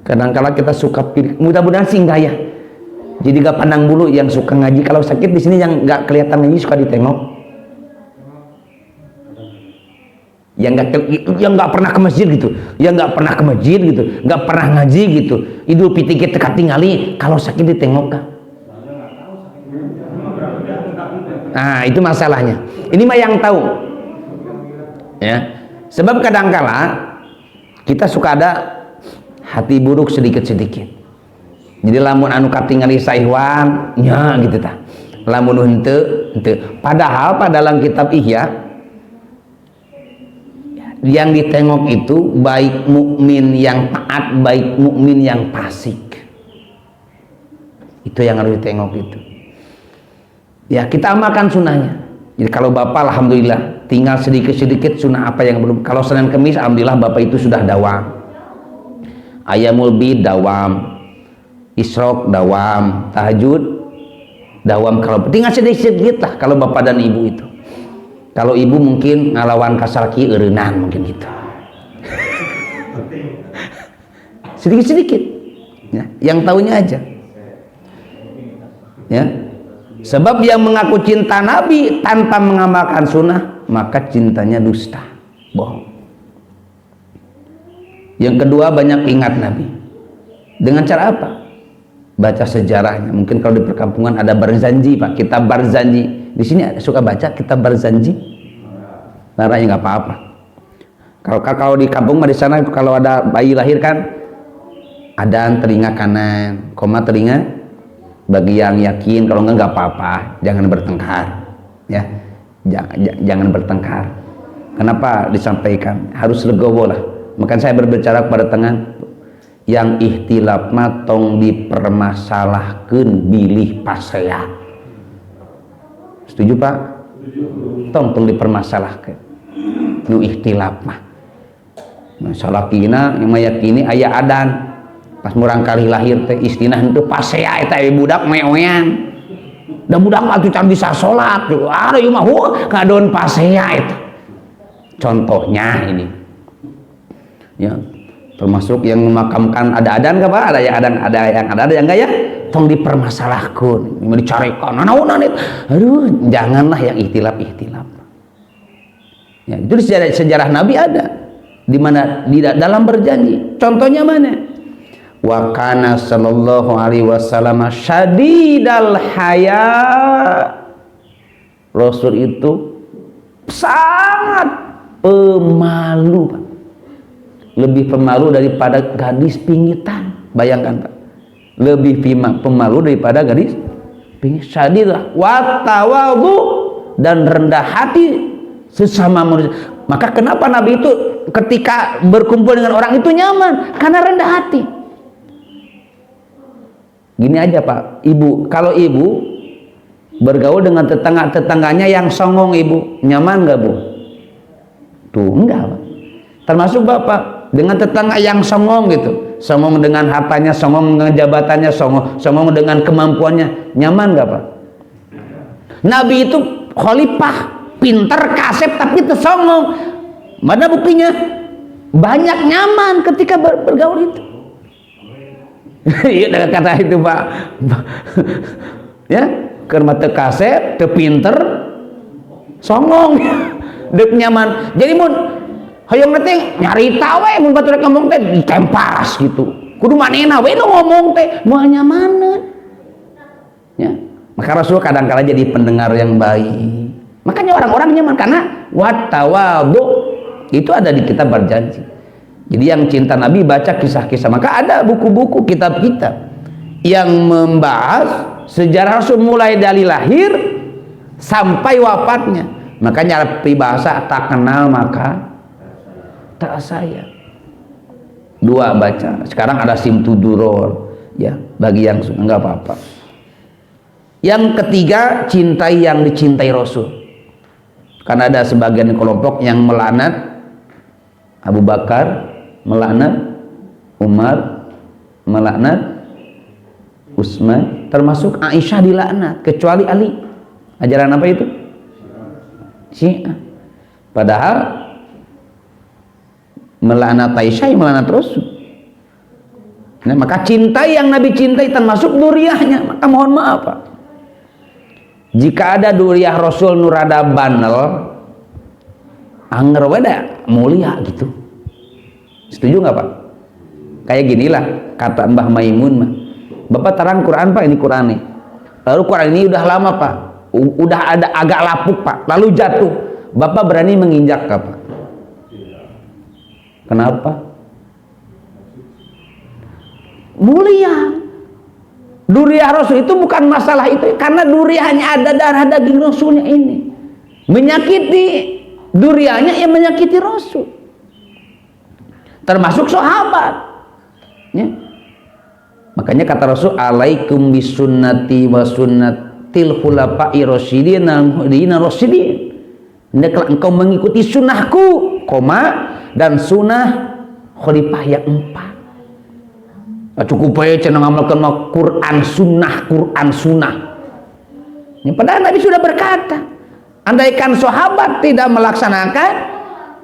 kadang-kala kita suka pilih, mudah-mudahan sih enggak ya. Jadi gak pandang bulu yang suka ngaji. Kalau sakit di sini yang gak kelihatan ngaji suka ditengok. Yang nggak pernah ke masjid gitu, nggak pernah ngaji gitu, Idul Fitri kita tinggali, kalau sakit ditengok kan? Nah itu masalahnya. Ini mah yang tahu, ya. Sebab kadangkala kita suka ada hati buruk sedikit-sedikit. Jadi lamun anu katingali saihwan, nya gitu ta. Lamun henteu. Padahal pada dalam kitab Ihya, yang ditengok itu baik mukmin yang taat, baik mukmin yang fasik. Itu yang harus ditengok itu. Ya kita amalkan sunnahnya. Jadi kalau Bapak alhamdulillah tinggal sedikit-sedikit sunnah apa yang belum. Kalau Senin Kemis alhamdulillah Bapak itu sudah dawam. Ayamul bid dawam, Isrok dawam, tahajud dawam. Kalau tinggal sedikit-sedikit lah kalau Bapak dan Ibu itu. Kalau ibu mungkin ngalawan kasarki eureunnan mungkin gitu. Sedikit-sedikit. Ya, yang tahunya aja. Ya. Sebab yang mengaku cinta Nabi tanpa mengamalkan sunnah, maka cintanya dusta, bohong. Yang kedua, banyak ingat Nabi. Dengan cara apa? Baca sejarahnya. Mungkin kalau di perkampungan ada Barzanji, Pak, kitab Barzanji. Di sini suka baca kitab Barzanji. Larangnya nggak apa-apa. Kalau di kampung mah di sana kalau ada bayi lahir kan, adzan telinga kanan, koma telinga bagi yang yakin, kalau nggak apa-apa, jangan bertengkar, ya, jangan bertengkar. Kenapa disampaikan? Harus legowo lah. Maka saya berbicara kepada tengah, yang ikhtilaf mah tong dipermasalahkeun bilih pasea. Setuju Pak? Tong dipermasalahkan nu ikhtilaf mah masalah kina yang meyakini aya adan pas murang kali lahir teh istinah henteu pasea eta budak meoean da budak mah can bisa salat ada ieu mah ngadon pasea eta contohnya ini ya termasuk yang memakamkan ada adan ka Pak, ada yang enggak ya, tong dipermasalahkan, mau dicarikan, naon aduh, janganlah yang ikhtilaf. Ya, itu di sejarah Nabi ada, di mana di dalam berjanji. Contohnya mana? Wa kana sallallahu alaihi wasallam syadidal haya. Rasul itu sangat pemalu, Pak. Lebih pemalu daripada gadis pingitan. Bayangkan Pak, lebih pemalu daripada gadis pingitan. Syadidah wa tawadhu, dan rendah hati sesama manusia. Maka kenapa Nabi itu ketika berkumpul dengan orang itu nyaman? Karena rendah hati. Gini aja Pak, ibu, kalau ibu bergaul dengan tetangganya yang songong, ibu nyaman nggak Bu? Tuh enggak Pak. Termasuk Bapak dengan tetangga yang songong gitu, songong dengan hartanya, songong dengan jabatannya, songong dengan kemampuannya, nyaman nggak Pak? Nabi itu khalifah, pinter, kasep, tapi tersongong. Mana buktinya? Banyak nyaman ketika bergaul itu. Iya kata itu Pak. Ya, karena teu kasep, teu pinter, songong, dek nyaman. Jadi mun hoyong nanti nyarita we mun batur ngomong teh ditempas gitu. Kudu manehna we nu ngomong teh moal nyamaneun. Ya. Maka Rasul kadang-kala jadi pendengar yang baik. Makanya orang-orang nyaman karena wattawadhu itu ada di kitab berjanji. Jadi yang cinta Nabi baca kisah-kisah. Maka ada buku-buku kitab-kitab yang membahas sejarah Rasul mulai dari lahir sampai wafatnya. Makanya peribahasa tak kenal maka tak sayang. Dua baca. Sekarang ada simtuduror ya, bagi yang enggak apa-apa. Yang ketiga, cintai yang dicintai Rasul. Karena ada sebagian kelompok yang melaknat Abu Bakar, melaknat Umar, melaknat Utsman, termasuk Aisyah dilaknat, kecuali Ali. Ajaran apa itu? Syiah. Padahal melaknat Aisyah, melaknat Rasul. Nah, maka cintai yang Nabi cintai termasuk duriahnya. Maka mohon maaf Pak, jika ada duriah Rasul nurada banel, anger weda mulia gitu. Setuju nggak Pak? Kayak ginilah kata Mbah Maimun mah. Bapak terang Quran Pak, ini Quran nih. Lalu Quran ini udah lama Pak, udah ada agak lapuk Pak, lalu jatuh. Bapak berani menginjak Pak? Kenapa? Mulia. Duriah Rasul itu bukan masalah itu, karena duriahnya ada darah daging Rasulnya ini. Menyakiti duriahnya yang menyakiti Rasul. Termasuk sahabat. Ya. Makanya kata Rasul, alaikum bisunnati wa sunnatil khulafa'i rasyidin al-muhdiyyin rasyidin. Hendaklah engkau mengikuti sunnahku, dan sunnah khalifah yang 4. Cukup aja cenah ngamalkeun Quran sunnah. Ya, padahal Nabi sudah berkata, andaikan sahabat tidak melaksanakan,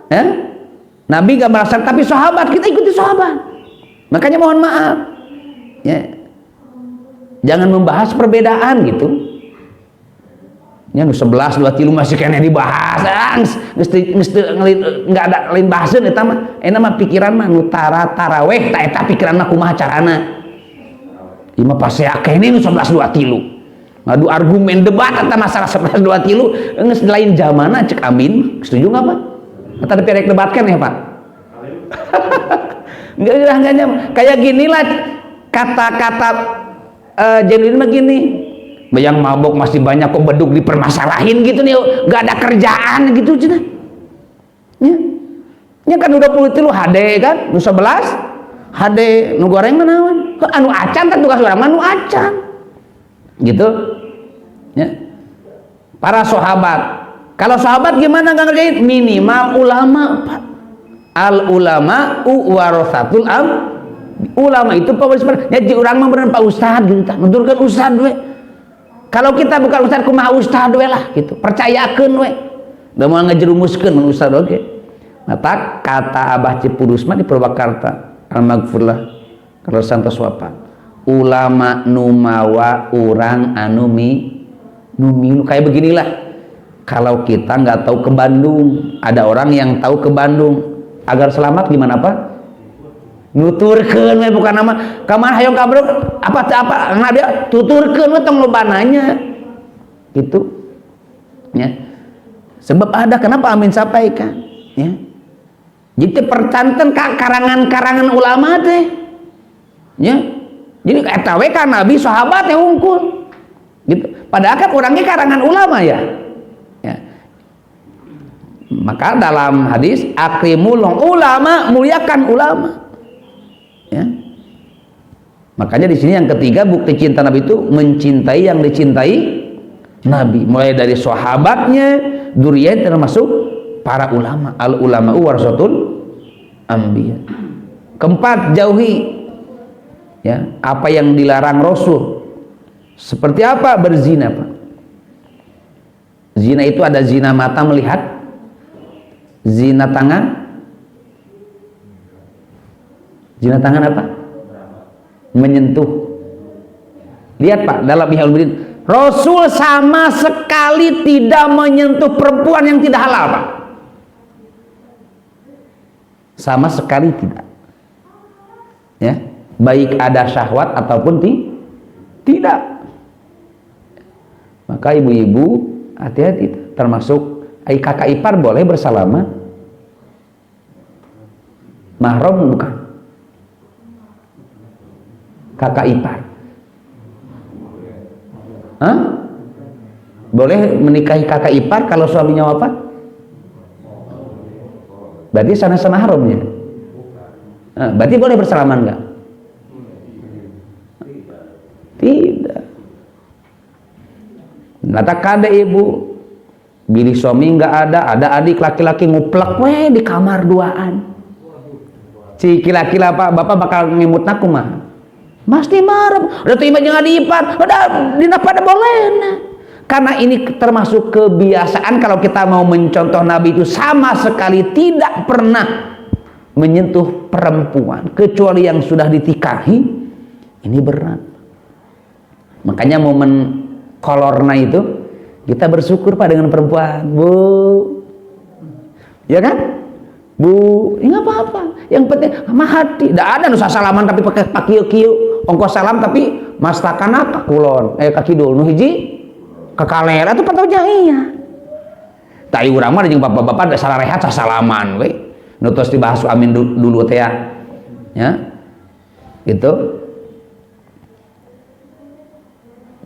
ya, Nabi gak melaksanakan, tapi sahabat kita ikuti sahabat. Makanya mohon maaf, ya, jangan membahas perbedaan gitu. Ya, 11 23 masih kena dibahas, nggak ada lain bahasan eta mah. Mah pikiran mah nu taraweh ta eta pikiran mah kumaha carana. Ieu mah pasti akeh ini nu 11 23. Ngadu argumen debat eta masalah 11 23 geus lain zamanna cek Amin. Setuju enggak Pak? Eta direk debatkan ya Pak. Enggak kayak ginilah kata-kata Jalil mah gini. Yang mabok masih banyak kok beduk dipermasalahin gitu nih, gak ada kerjaan gitu cina. Ya kan udah 20 lu HD kan, nu 11 HD nu goreng manawan. Anu acan kan tugas urang mah nu acan. Gitu. Ya. Para sahabat. Kalau sahabat gimana enggak ngerjain? Minimal ulama, Pak. Al ulama warasatul am. Ulama itu pewaris. Ya di urang mah bener Pak Ustad gitu tah. Nuturkeun ustad we. Kalau kita bukan ustad kumaha ustad we lah gitu. Percayakeun we. Da moal ngajerumuskeun mun ustad oge. Mata kata Abah Cipudus mah di Purwakarta, Al-Maghfurlah kalau santos wafat. Ulama numawa urang anu nu kayak beginilah. Kalau kita nggak tahu ke Bandung, ada orang yang tahu ke Bandung, agar selamat gimana Pak? Nuturkeun we bukan nama kamar hayong kabruk apa dia tuturkeun we tong lobananya gitu ya. Sebab ada kenapa Amin sampaikan ya. Jadi percanten karangan-karangan ulama teh ya. Jadi eta we kan Nabi sahabat yang unggul gitu. Padahal kan orangnya karangan ulama ya. Maka dalam hadis akrimul ulama, muliakan ulama. Ya. Makanya di sini yang ketiga bukti cinta Nabi itu mencintai yang dicintai Nabi, mulai dari sahabatnya, dzurriyyah termasuk para ulama. Al ulama warasatul anbiya. Keempat, jauhi ya apa yang dilarang Rasul. Seperti apa? Berzina, Pak. Zina itu ada zina mata melihat, zina tangan. Zina tangan apa? Menyentuh. Lihat Pak, dalam Ihya Ulumuddin, Rasul sama sekali tidak menyentuh perempuan yang tidak halal Pak. Sama sekali tidak. Ya, baik ada syahwat ataupun tidak. Maka ibu-ibu hati-hati, termasuk kakak ipar boleh bersalaman. Mahram bukan? Kakak ipar. Hah? Boleh menikahi kakak ipar kalau suaminya wafat? Berarti sana-sana haramnya. Berarti boleh bersalaman enggak? Tidak. Nata kade ibu, bilih suami enggak ada adik laki-laki nguplek di kamar duaan. Ciki laki apa bapak bakal ngemut naku mah. Mesti marah, udah terima jangan diipar, udah dina pada boleh nah. Karena ini termasuk kebiasaan kalau kita mau mencontoh Nabi itu sama sekali tidak pernah menyentuh perempuan kecuali yang sudah ditikahi. Ini berat. Makanya momen kolorna itu kita bersyukur Pak dengan perempuan, Bu. Ya kan? Bu, nggak apa-apa. Yang penting mah hati. Tidak ada nusa salaman tapi pakai kieu-kieu. Ongkos salam tapi mastakan apa kulon? Kaki dulu nu hiji kekalera tuh patau jahia. Tai urang mah jeung bapak-bapak da sararehat salaman we. Nu tos dibahas amin dulu teh ya. Gitu.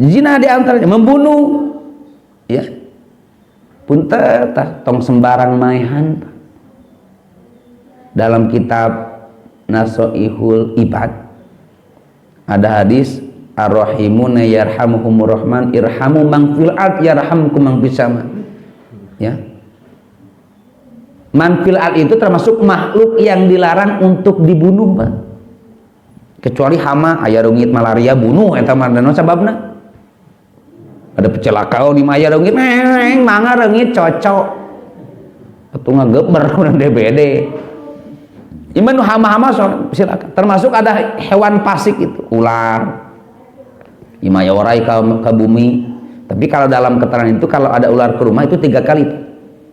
Zina di antaranya membunuh. Ya. Punten tah tong sembarang maehan. Dalam kitab Nasoihul Ibad ada hadis ar-rahimuna yarhamuhumur rahman irhamu man fil ard yarhamkum man fis sama. Ya. Man fil ard itu termasuk makhluk yang dilarang untuk dibunuh, Pak. Kecuali hama, aya reungit malaria bunuh eta mah naon sababna? Ada pecelakaan di aya reungit mangga reungit cocok. Atuh ngageber urang DBD. Iman hama-hama silakan. Termasuk ada hewan pasik itu, ular. Imaya warai ke bumi. Tapi kalau dalam keterangan itu kalau ada ular ke rumah itu 3 kali.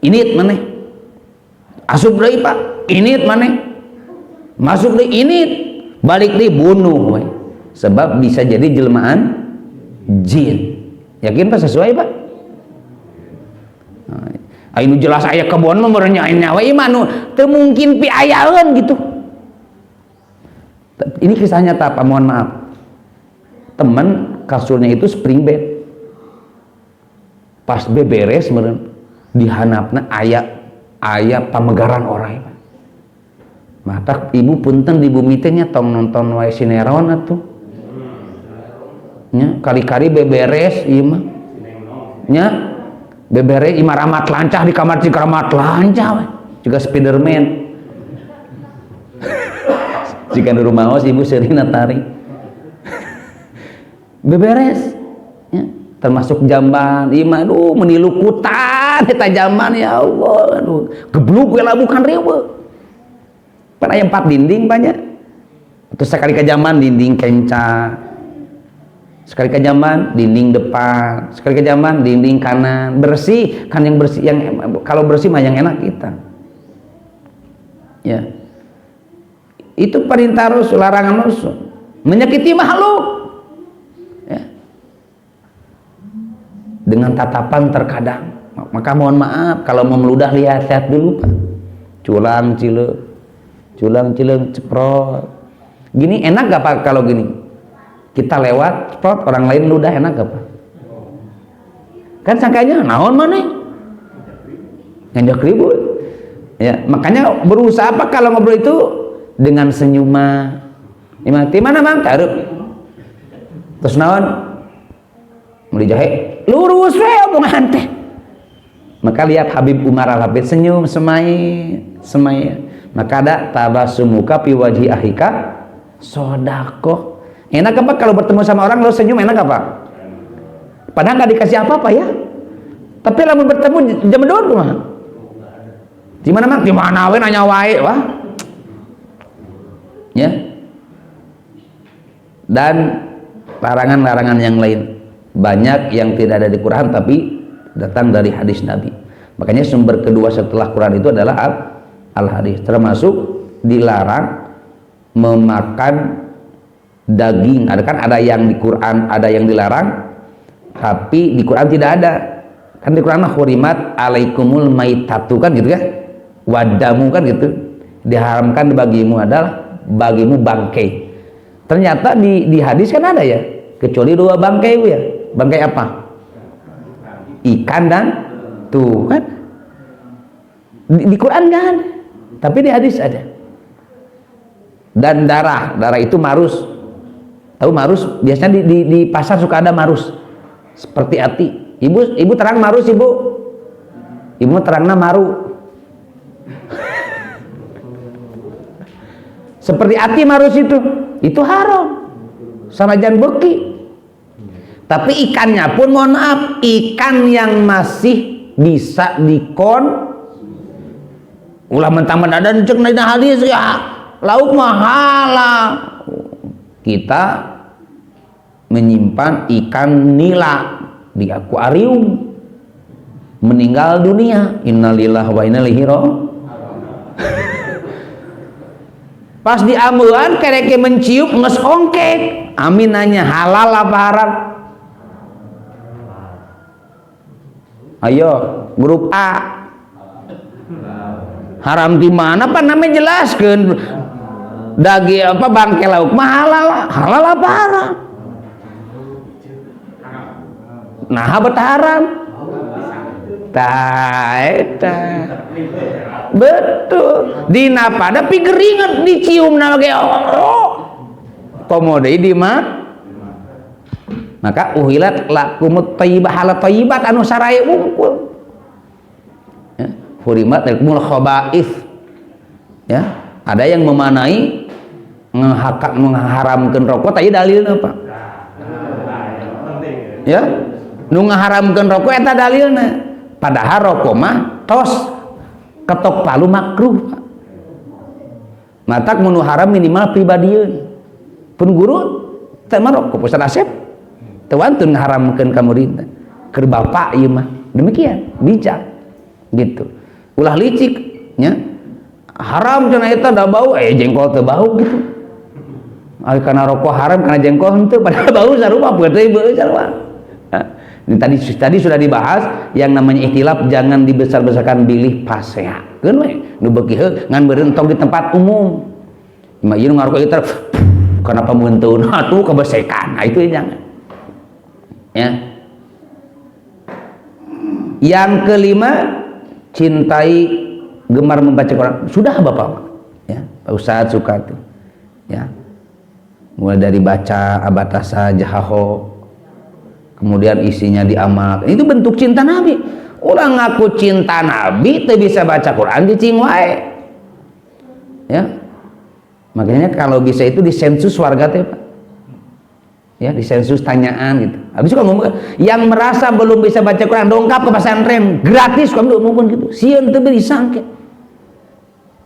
Init maneh. Asup deui Pak. Init maneh. Masuk deui init, balik deui bunuh we. Sebab bisa jadi jelmaan jin. Yakin Pak sesuai Pak? Ainu jelas aya kebon mah meureun nyain nyawa ieu mah nu teu mungkin pi ayaeun gitu. Ini kisah nyata Pak, mohon maaf. Teman kasurnya itu spring bed. Pas beberes meureun dihanapna aya pamegaran orangnya. Mata ibu punten di bumi teh nya tong nonton wae sinetron atuh. Nya kali-kali beberes ieu mah. Nya beberes imah ramat lancah di kamar cik ramat lancah we. Juga Spiderman. Jika di rumah os ibu sering natari. Beberes ya. Termasuk jamban imah aduh menilu kutan eta jamban ya Allah aduh geblug we bukan riweuh. Pan aya 4 dinding banyak. Terus sekali ke jamban dinding kenca. Sekali ke jamban dinding depan, sekali ke jamban dinding kanan, bersih kan yang bersih, yang kalau bersih mah yang enak kita. Ya. Itu perintah Rasul, larangan Rasul. Menyakiti makhluk. Ya. Dengan tatapan terkadang. Maka mohon maaf kalau mau meludah lihat dulu Pak. Culang cileung ceprot. Gini enak gak Pak kalau gini? Kita lewat spot orang lain ludah enak apa? Kan sangkanya naon maneh? Ngajak ribut. Ya, makanya berusaha apa kalau ngobrol itu dengan senyuman. Di mana Bang? Taruh. Terus naon? Meuli jahe, lurus we omongan teh. Maka lihat Habib Umar Al-Habib senyum semai. Maka ada tabasumuka fi wajhi ahika sodako. Enak apa kalau bertemu sama orang lo senyum, enak apa? Padahal nggak dikasih apa-apa ya, Tapi lamun bertemu jam dua kumaha? Di mana mah? Di mana we nanya wae wah. Ya. Dan larangan-larangan yang lain banyak yang tidak ada di Quran tapi datang dari hadis Nabi. Makanya sumber kedua setelah Quran itu adalah al-hadis. Termasuk dilarang memakan daging. Ada yang di Quran ada yang dilarang, tapi di Quran tidak ada. Kan di Quran hurimat alaikumul maitatu kan gitu kan, wadamu kan gitu, diharamkan bagimu adalah bagimu bangkai. Ternyata di hadis kan ada ya, kecuali dua bangkai ya. Bangkai apa? Ikan dan tuh kan di Quran nggak ada, tapi di hadis ada. Dan darah itu marus. Tahu marus? Biasanya di pasar suka ada marus seperti ati. Ibu terang marus ibu terangna maru. Seperti ati marus itu haram sanajan beki. Tapi ikannya pun mohon maaf, ikan yang masih bisa dikon ulah mentang-mentang ada cek na hadis ya lauk mahala. Kita menyimpan ikan nila di akuarium meninggal dunia, innalillahi wa inna ilaihi raji'un. Pas diameuan kereke mencium nges ongkek, amin nanya halal apa haram? Ayo grup A, haram di mana Pak? Namanya jelaskan daging apa bangkai lauk mah halal apa haram? Nah bet haram eta betul dina pada pigeringet dicium na ge komode di mah. Maka uhilat lakumut thayyibah halal thayyibat anu saraya unggul ya, hurimat lakumul khaba'ith ya. Ada yang memanai mengharamkan rokok tadi dalilna apa ya, nu ngaharamkeun rokok eta dalilna. Padahal rokok mah tos ketok palu makruh. Matak mun haram minimal pribadieun pun guru teh mah rokok Ustaz Asep teu wantun ngaharamkeun ka muridna keur bapak ieu mah demikian bijak gitu. Ulah licik nya haram cenah eta da bau jengkol teu bau gitu. Ari kana rokok haram kana jengkol henteu padahal bau sarupa peuteui beuh sarupa. Tadi sudah dibahas yang namanya ikhtilaf jangan dibesar-besarkan bilih pasehakeun we nu beuki heuh ngan beureun tong di tempat umum. Ima ieu ngarokok eta kana pamunteun atuh kebesekan. Nah itu jangan. Ya. Yang kelima, cintai gemar membaca Quran. Sudah Bapak ya, Pak Ustadz suka tuh. Ya. Mulai dari baca abatasa jahaho, kemudian isinya diamalkan. Itu bentuk cinta Nabi. Ulah ngaku cinta Nabi teu bisa baca Quran dicing wae. Ya. Makanya kalau bisa itu disensus warga teh Pak. Ya, disensus tanyaan gitu. Habis itu kamu ngomong yang merasa belum bisa baca Quran dongkap ke pesantren gratis kamu ngomong gitu. Sieun teu bisa engke.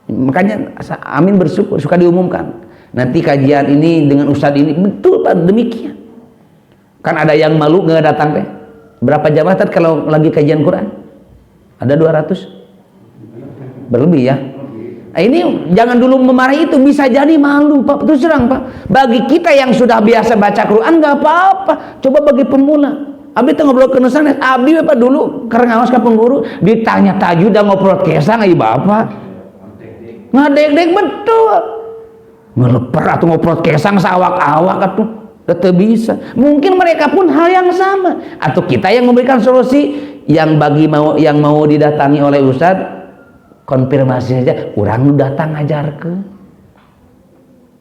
Makanya Amin bersyukur suka diumumkan. Nanti kajian ini dengan ustadz ini betul Pak demikian. Kan ada yang malu nggak datang teh. Berapa jamaah tadi kalau lagi kajian Quran? Ada 200? Berlebih ya. Nah, ini jangan dulu memarahi itu, bisa jadi malu Pak, terus terang Pak. Bagi kita yang sudah biasa baca Quran nggak apa-apa. Coba bagi pemula. Abi teh ngobrol ke nusan, Abi Bapak dulu karena ngawas ke pengguru ditanya tajud dan ngobrol kesang ai Bapak. Ngadeg-deg betul. Ngeleper atau ngobrol kesang sawak-awak atuh. Teu bisa. Mungkin mereka pun hal yang sama atau kita yang memberikan solusi yang yang mau didatangi oleh ustadz konfirmasi saja, orang datang ngajar ke.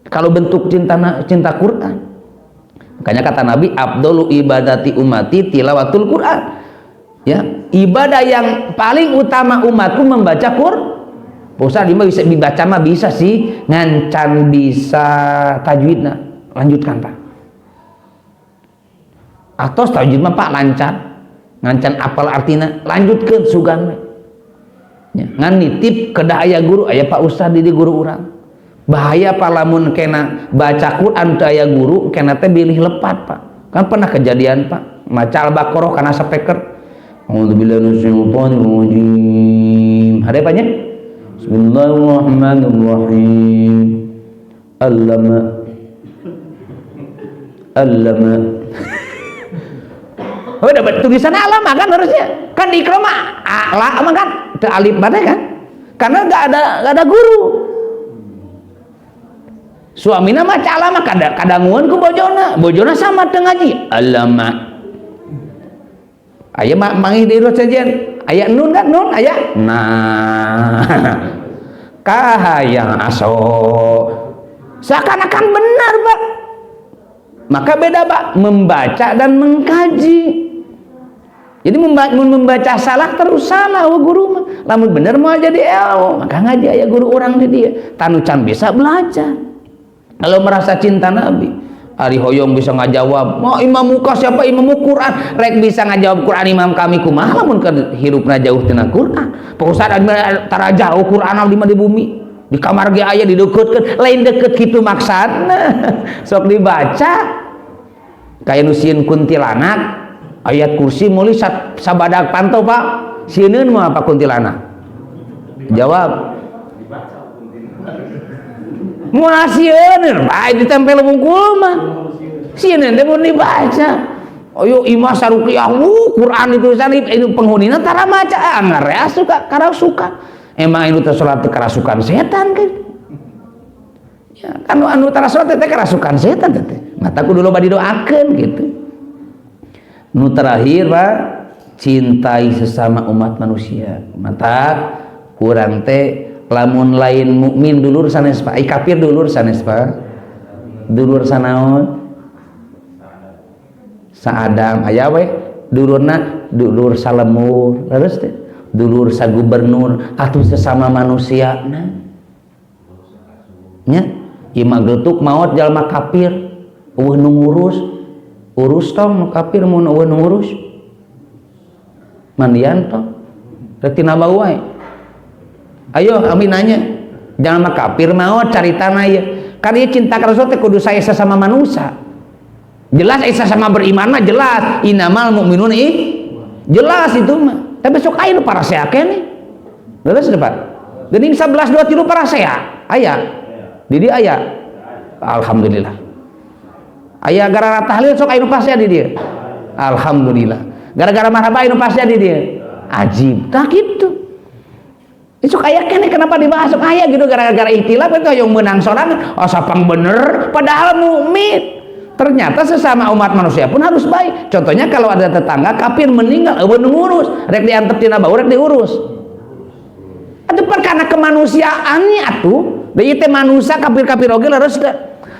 Kalau bentuk cinta Quran, makanya kata Nabi, abdulu ibadati umati tilawatul Quran. Ya, ibadah yang paling utama umatku membaca Quran. Ustaz bisa dibaca mah bisa sih, ngancan bisa tajwidna. Lanjutkan Pak. Atau tajwid mah Pak lancar. ngancan apal artina lanjutkeun sugan we nya ngan nitip kedah aya guru aya Pak Ustad di guru urang bahaya Pak lamun kena baca Quran teu aya guru kena teh bilih lepat Pak kan pernah kejadian Pak maca Al-Baqarah kana sapeker a'udzubillahi minasyaitonir rajim hade apa nya Bismillahirrahmanirrahim allama oh dapat tulisan alama kan harusnya kan di ikra mah alama kan teu alif bade kan karena enggak ada guru suamina maca alama kadanguan ku bojona sama teu ngaji alama aya mangih di urut sajian aya nun kan nun aya nah kahayang aso seakan-akan benar Pak maka beda Pak membaca dan mengkaji jadi membaca salah terus salah guru mah lamun bener mau jadi ilmu maka ngaji aya guru orang di dia tanucan bisa belajar kalau merasa cinta Nabi ari hoyong bisa ngajawab mau imam muka siapa imam Quran rek bisa ngajawab Quran imam kami kumaha lamun hirupna jauh tina Quran Pak Ustaz tara jauh Quran di bumi di kamar ge aya dideukeutkeun lain deukeut kitu maksudna sok dibaca kayak nusieun kuntilanak ayat kursi meuli sabadag pantau Pak sieun mah apa kuntilanak jawab moal sieun bae ditempel bungkul mah sieun teh mun dibaca ayo imah saruqiyah Quran itu penghunina tara maca anggar suka karasukan emang anu teh salat kerasukan setan kan ya kan anu tara salat teh kerasukan setan teh mata kudu loba didoakeun gitu nu terakhir Pak cintai sesama umat manusia mata urang teh lamun lain mukmin dulur sanes Pak kafir dulur sanes Pak dulur sanaon saadam aya we dulurna dulur salemur terus teh dulur sa gubernur atuh sesama manusia nah nya ieu mah geutuk maot jalma kafir eueuh nu urus tong nu kafir mun eueuh nu ngurus mandian tong rek tina bau wae ayo amin nanya jalma kafir maot caritana ieu kan ieu cinta ka Rasul teh kudu saya sesama manusia jelas sesama beriman mah jelas innamal mu'minuna jelas itu mah tapi besok aya nu parasea keneh beres depan geuning 11 23 parasea aya di dieu aya alhamdulillah aya gara-gara tahlil sok aya nu parasea di dieu alhamdulillah gara-gara marhaba aya nu parasea di dieu ajib tah kitu sok aya keneh kenapa dibahas sok aya gitu gara-gara ikhtilaf itu yang menang sorangan oh sapang bener padahal mukmin ternyata sesama umat manusia pun harus baik contohnya kalau ada tetangga kafir meninggal eueuh nu ngurus rek diantep tina bau rek diurus atuh perkara kemanusiaannya atuh deui teh manusia kafir-kafir oge leres teh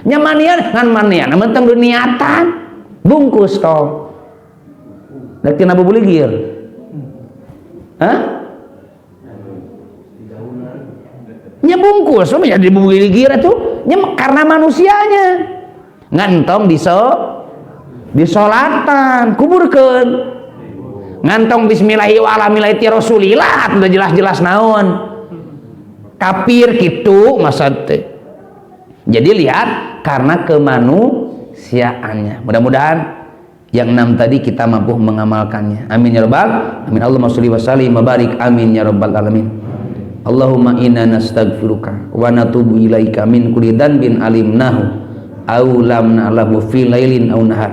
nya manian ngan manian mentang niatan bungkus tong rek tina bubuligir hah nya bungkus jadi bubuligir atuh nya karena manusianya ngantong disolatan kuburkeun ngantong bismillahi wa ala millati rasulillah udah jelas-jelas naon kafir kitu maksud teh jadi lihat karena kemanusiaannya mudah-mudahan yang 6 tadi kita mampu mengamalkannya amin ya rabbal amin Allahumma sholli wa sallim wa barik amin ya rabbal alamin Allahumma inna nastaghfiruka wa natubu ilaika min kulli dhanbin alimnahu aw lam na'lamu fi lailin aw nahar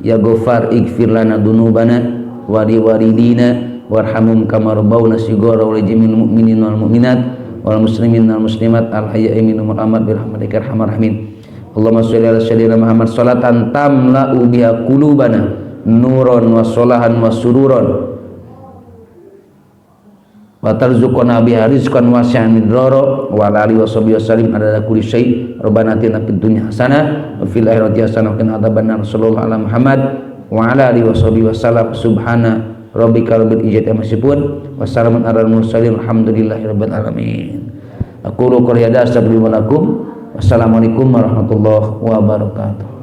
ya ghafar ighfir lana dzunubana wa liwalidina warhamhum kama rabbawna shighara wa lijamil mu'minin wal mu'minat wal muslimin wal muslimat al hayya'i minhum wal amwat birahmatika arhamar rahimin Allahumma sholli ala sayyidina Muhammad sholatan tamla'u biha qulubana nuran wa solahan wa sururan wa tarzuqna biha rizqan wasi'an midrara wa ala alihi washabihi wasallim adada kulli syai' rabbana atina fid dunya hasanah wa fil akhirati hasanah wa qina adzabannar sallallahu ala Muhammad wa ala alihi washabihi wasallam subhana rabbika rabbil izzati amma yasifun wa salamun alal mursalin alhamdulillahi rabbil alamin aqulu qouli hadza astaghfirullaha lakum wassalamualaikum warahmatullahi wabarakatuh.